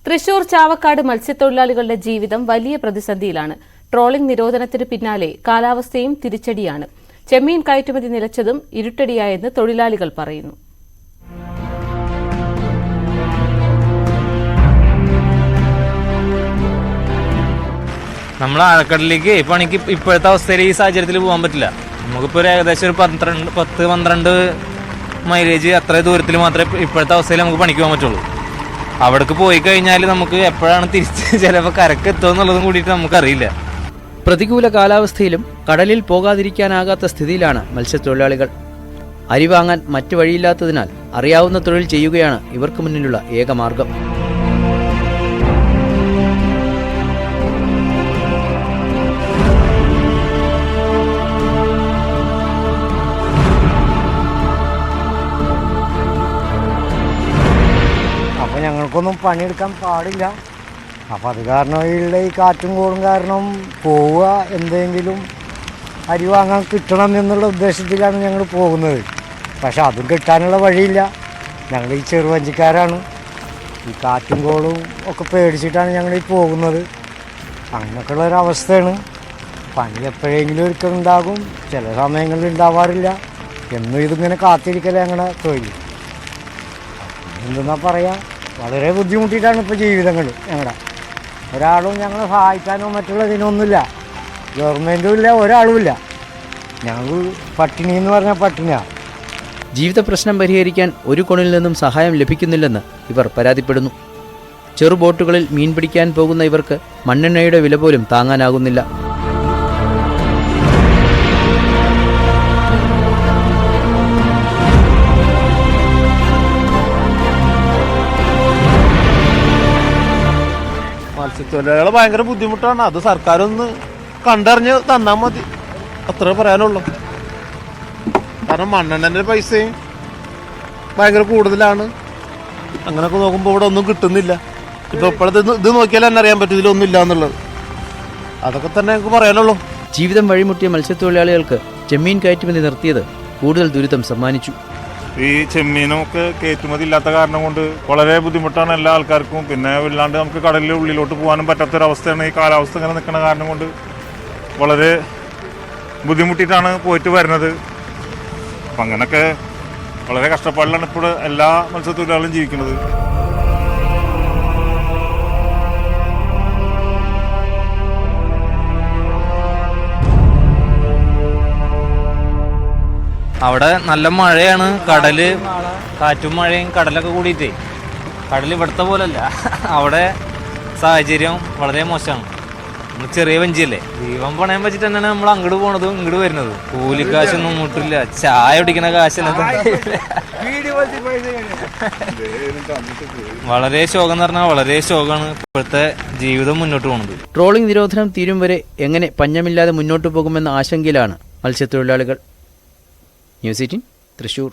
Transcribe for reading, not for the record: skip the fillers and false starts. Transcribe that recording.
തൃശൂർ ചാവക്കാട് മത്സ്യത്തൊഴിലാളികളുടെ ജീവിതം വലിയ പ്രതിസന്ധിയിലാണ്. ട്രോളിംഗ് നിരോധനത്തിന് പിന്നാലെ കാലാവസ്ഥയും തിരിച്ചടിയാണ്. ചെമ്മീൻ കയറ്റുമതി നിലച്ചതും ഇരുട്ടടിയായെന്ന് തൊഴിലാളികൾ പറയുന്നു. നമ്മൾ ആഴക്കടലിലേക്ക് പണിക്ക് ഇപ്പോഴത്തെ അവസ്ഥയിൽ ഈ സാഹചര്യത്തിൽ പോകാൻ പറ്റില്ല. നമുക്കിപ്പോൾ ഏകദേശം ഒരു 10-12 മൈലേജ് അത്ര ദൂരത്തിൽ മാത്രമേ ഇപ്പോഴത്തെ അവസ്ഥയിൽ നമുക്ക് പണിക്ക് പോകാൻ പറ്റുള്ളൂ. അവിടേക്ക് പോയി കഴിഞ്ഞാൽ നമുക്ക് എപ്പോഴാണ് തിരിച്ച് ചിലപ്പോൾ കരക്ക് എത്തുമെന്നുള്ളതും കൂടിയിട്ട് നമുക്കറിയില്ല. പ്രതികൂല കാലാവസ്ഥയിലും കടലിൽ പോകാതിരിക്കാനാകാത്ത സ്ഥിതിയിലാണ് മത്സ്യത്തൊഴിലാളികൾ. അരി വാങ്ങാൻ മറ്റു വഴിയില്ലാത്തതിനാൽ അറിയാവുന്ന തൊഴിൽ ചെയ്യുകയാണ് ഇവർക്ക് മുന്നിലുള്ള ഏക മാർഗം. അപ്പോൾ ഞങ്ങൾക്കൊന്നും പണിയെടുക്കാൻ പാടില്ല. അപ്പോൾ അത് കാരണം ഈ കാറ്റും കോളും കാരണം പോവുക, എന്തെങ്കിലും അരി വാങ്ങാൻ കിട്ടണം എന്നുള്ള ഉദ്ദേശത്തിലാണ് ഞങ്ങൾ പോകുന്നത്. പക്ഷെ അതും കിട്ടാനുള്ള വഴിയില്ല. ഞങ്ങൾ ഈ ചെറുവഞ്ചിക്കാരാണ്. ഈ കാറ്റും കോളും ഒക്കെ പേടിച്ചിട്ടാണ് ഞങ്ങൾ ഈ പോകുന്നത്. അങ്ങനെയൊക്കെയുള്ള ഒരവസ്ഥയാണ്. പണി എപ്പോഴെങ്കിലും ഒരിക്കൽ ഉണ്ടാകും, ചില സമയങ്ങളിൽ ഉണ്ടാവാറില്ല. എന്നും ഇതിങ്ങനെ കാത്തിരിക്കലേ ഞങ്ങളുടെ തൊഴിൽ. എന്തെന്നാ പറയുക, വളരെ ബുദ്ധിമുട്ടിയിട്ടാണ് ഇപ്പോൾ ജീവിതങ്ങൾ ഞങ്ങളുടെ. ഒരാളും ഞങ്ങളെ സഹായിക്കാനോ മറ്റുള്ളതിനൊന്നുമില്ല. ഗവൺമെൻറ്റും ഇല്ല, ഒരാളുമില്ല. ഞങ്ങൾ പട്ടിണി എന്ന് പറഞ്ഞാൽ പട്ടിണിയാണ്. ജീവിത പ്രശ്നം പരിഹരിക്കാൻ ഒരു കോണിൽ നിന്നും സഹായം ലഭിക്കുന്നില്ലെന്ന് ഇവർ പരാതിപ്പെടുന്നു. ചെറുബോട്ടുകളിൽ മീൻ പിടിക്കാൻ പോകുന്ന ഇവർക്ക് മണ്ണെണ്ണയുടെ വില പോലും താങ്ങാനാകുന്നില്ല. മത്സ്യത്തൊഴിലാളികൾ ഭയങ്കര ബുദ്ധിമുട്ടാണ്. അത് സർക്കാരൊന്ന് കണ്ടറിഞ്ഞ് തന്നാൽ മതി, അത്രേ പറയാനുള്ളൂ. കാരണം മണ്ണെണ്ണൻ്റെ പൈസയും ഭയങ്കര കൂടുതലാണ്. അങ്ങനെയൊക്കെ നോക്കുമ്പോൾ ഇവിടെ ഒന്നും കിട്ടുന്നില്ല. ഇപ്പോൾ ഇപ്പോഴത്തെ ഇത് നോക്കിയാൽ തന്നെ അറിയാൻ പറ്റും ഇതിലൊന്നും ഇല്ല എന്നുള്ളത്. അതൊക്കെ തന്നെ ഞങ്ങൾക്ക് പറയാനുള്ളൂ. ജീവിതം വഴിമുട്ടിയ മത്സ്യത്തൊഴിലാളികൾക്ക് ചെമ്മീൻ കയറ്റുമതി നിർത്തിയത് കൂടുതൽ ദുരിതം സമ്മാനിച്ചു. ഈ ചെമ്മീനൊക്കെ കയറ്റുമതി ഇല്ലാത്ത കാരണം കൊണ്ട് വളരെ ബുദ്ധിമുട്ടാണ് എല്ലാ ആൾക്കാർക്കും. പിന്നെ ഇല്ലാണ്ട് നമുക്ക് കടലിൽ ഉള്ളിലോട്ട് പോകാനും പറ്റാത്തൊരവസ്ഥയാണ്. ഈ കാലാവസ്ഥ ഇങ്ങനെ നിൽക്കുന്ന കാരണം കൊണ്ട് വളരെ ബുദ്ധിമുട്ടിയിട്ടാണ് പോയിട്ട് വരുന്നത്. അപ്പം അങ്ങനെയൊക്കെ വളരെ കഷ്ടപ്പാടിലാണ് ഇപ്പോൾ എല്ലാ മത്സ്യത്തൊഴിലാളികളും ജീവിക്കുന്നത്. അവിടെ നല്ല മഴയാണ്. കടല് കാറ്റും മഴയും കടലൊക്കെ കൂടിയിട്ടേ കടൽ ഇവിടുത്തെ പോലല്ല. അവിടെ സാഹചര്യം വളരെ മോശമാണ്. നമ്മൾ ചെറിയ വഞ്ചിയല്ലേ, ജീവൻ പണയം വെച്ചിട്ട് തന്നെയാണ് നമ്മൾ അങ്ങോട്ട് പോണതും ഇങ്ങോട്ട് വരുന്നത്. കൂലിക്കാശൊന്നും മുട്ടില്ല, ചായ കുടിക്കുന്ന കാശല്ല. വളരെ ശോകം എന്ന് പറഞ്ഞാൽ വളരെ ശോകമാണ് ഇപ്പോഴത്തെ ജീവിതം മുന്നോട്ട് പോകുന്നത്. ട്രോളിംഗ് നിരോധനം തീരും വരെ എങ്ങനെ പഞ്ഞമില്ലാതെ മുന്നോട്ട് പോകുമെന്ന ആശങ്കയിലാണ് മത്സ്യത്തൊഴിലാളികൾ. ന്യൂസ് 18 തൃശൂർ.